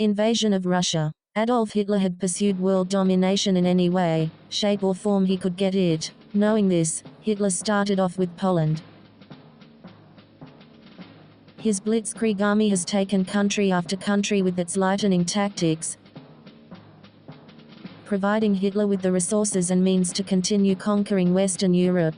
Invasion of Russia. Adolf Hitler had pursued world domination in any way, shape or form he could get it. Knowing this, Hitler started off with Poland. His blitzkrieg army has taken country after country with its lightning tactics, providing Hitler with the resources and means to continue conquering Western Europe.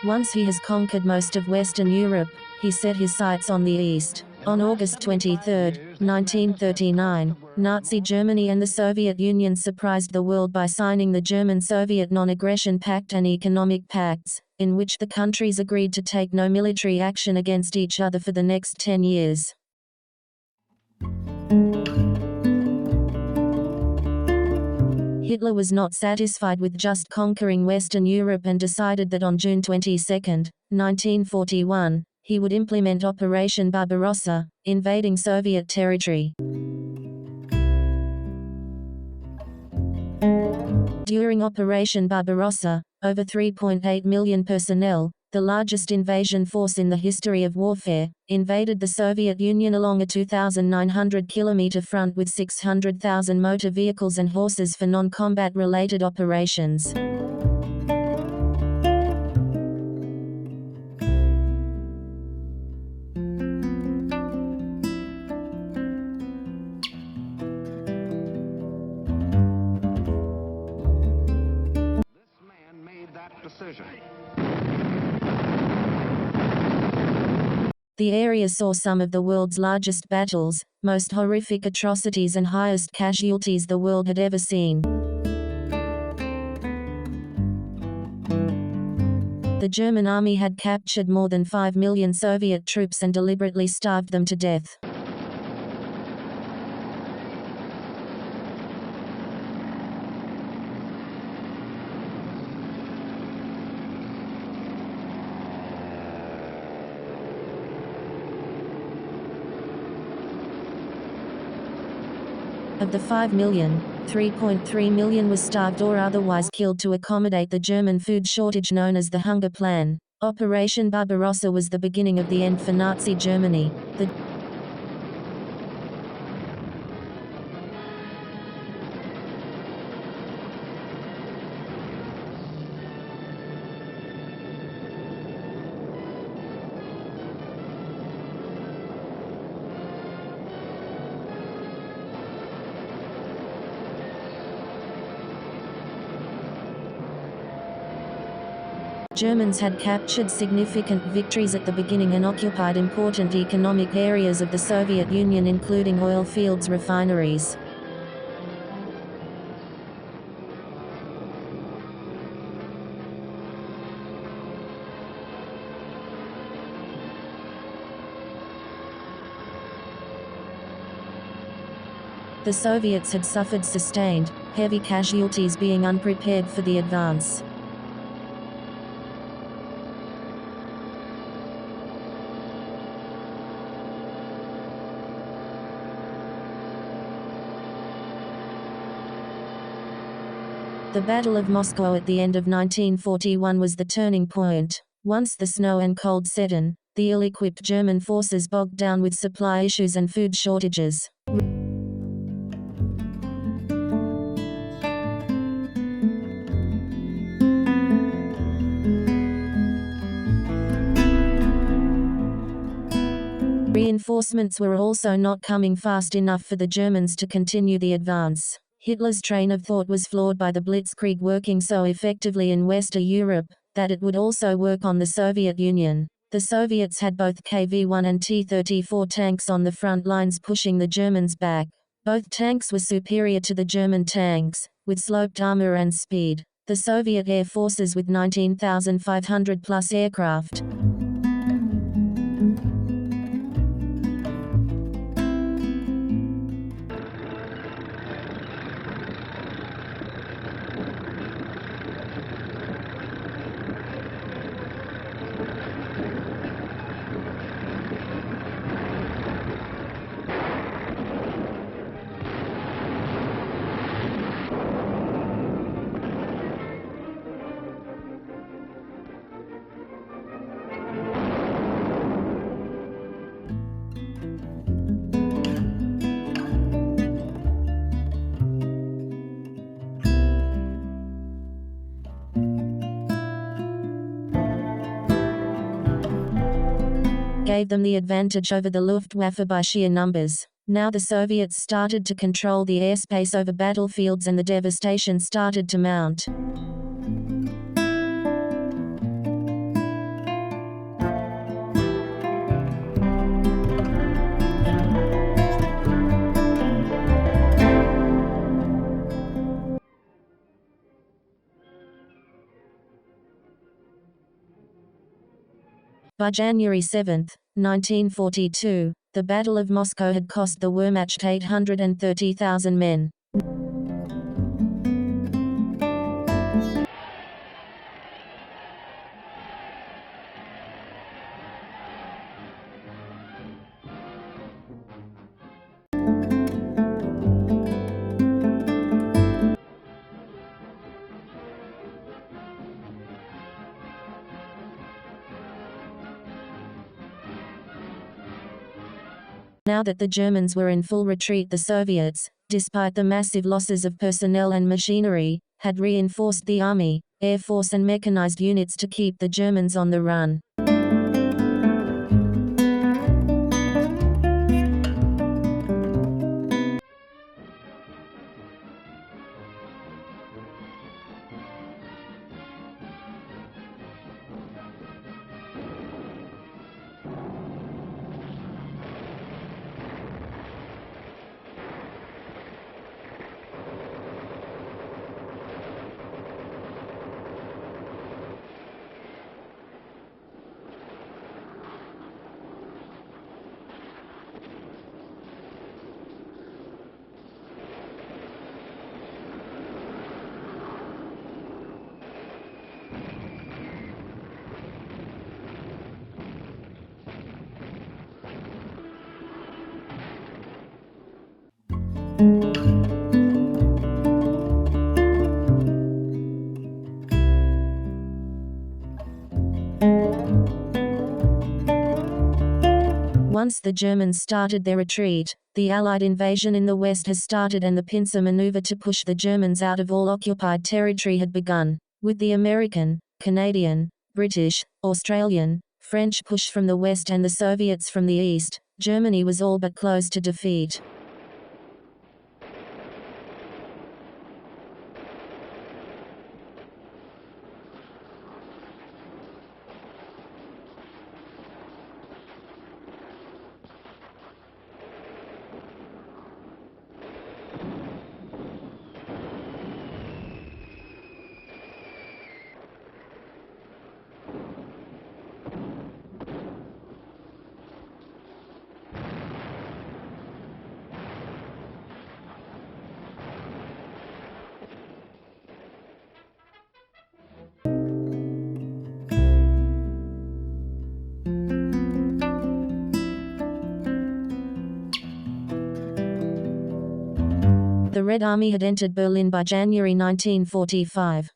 Once he has conquered most of Western Europe, he set his sights on the East. On August 23, 1939, Nazi Germany and the Soviet Union surprised the world by signing the German-Soviet Non-Aggression Pact and economic pacts, in which the countries agreed to take no military action against each other for the next 10 years. Hitler was not satisfied with just conquering Western Europe and decided that on June 22, 1941, he would implement Operation Barbarossa, invading Soviet territory. During Operation Barbarossa, over 3.8 million personnel, the largest invasion force in the history of warfare, invaded the Soviet Union along a 2,900-kilometer front with 600,000 motor vehicles and horses for non-combat related operations. This man made that decision. The area saw some of the world's largest battles, most horrific atrocities and highest casualties the world had ever seen. The German army had captured more than 5 million Soviet troops and deliberately starved them to death. Of the 5 million, 3.3 million was starved or otherwise killed to accommodate the German food shortage known as the Hunger Plan. Operation Barbarossa was the beginning of the end for Nazi Germany. Germans had captured significant victories at the beginning and occupied important economic areas of the Soviet Union including oil fields, refineries. The Soviets had suffered sustained, heavy casualties being unprepared for the advance. The Battle of Moscow at the end of 1941 was the turning point. Once the snow and cold set in, the ill-equipped German forces bogged down with supply issues and food shortages. Reinforcements were also not coming fast enough for the Germans to continue the advance. Hitler's train of thought was flawed by the blitzkrieg working so effectively in Western Europe, that it would also work on the Soviet Union. The Soviets had both KV-1 and T-34 tanks on the front lines pushing the Germans back. Both tanks were superior to the German tanks, with sloped armor and speed. The Soviet air forces with 19,500 plus aircraft. gave them the advantage over the Luftwaffe by sheer numbers. Now the Soviets started to control the airspace over battlefields and the devastation started to mount. By January 7, 1942, the Battle of Moscow had cost the Wehrmacht 830,000 men. Now that the Germans were in full retreat, the Soviets, despite the massive losses of personnel and machinery, had reinforced the army, air force and mechanized units to keep the Germans on the run. Once the Germans started their retreat, the Allied invasion in the west has started and the pincer maneuver to push the Germans out of all occupied territory had begun. With the American, Canadian, British, Australian, French push from the west and the Soviets from the east, Germany was all but close to defeat. The Red Army had entered Berlin by January 1945.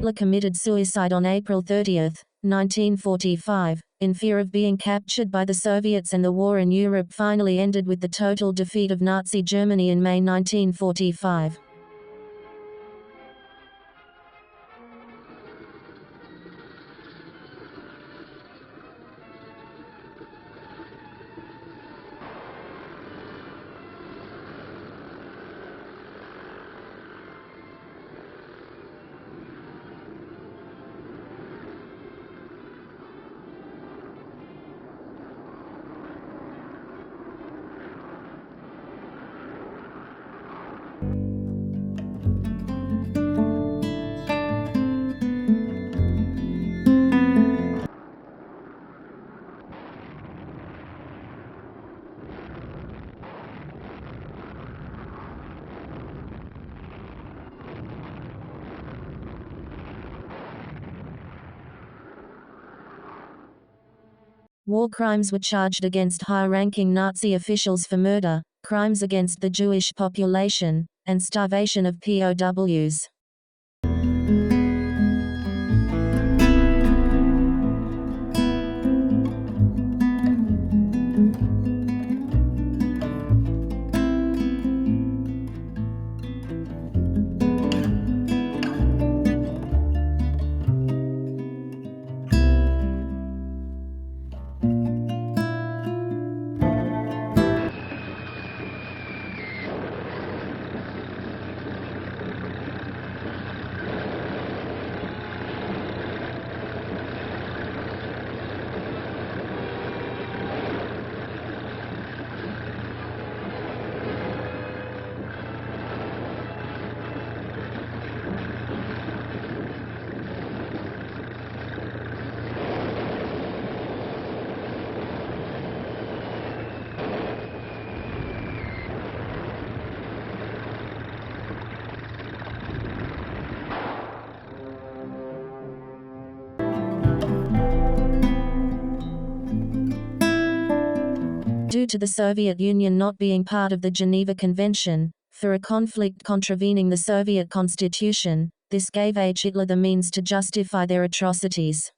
Hitler committed suicide on April 30, 1945, in fear of being captured by the Soviets, and the war in Europe finally ended with the total defeat of Nazi Germany in May 1945. War crimes were charged against high-ranking Nazi officials for murder, crimes against the Jewish population, and starvation of POWs. Due to the Soviet Union not being part of the Geneva Convention, for a conflict contravening the Soviet constitution, this gave Hitler the means to justify their atrocities.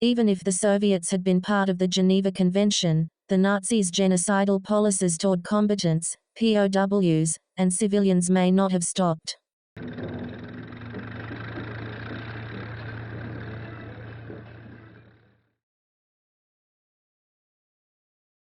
Even if the Soviets had been part of the Geneva Convention, the Nazis' genocidal policies toward combatants, POWs, and civilians may not have stopped.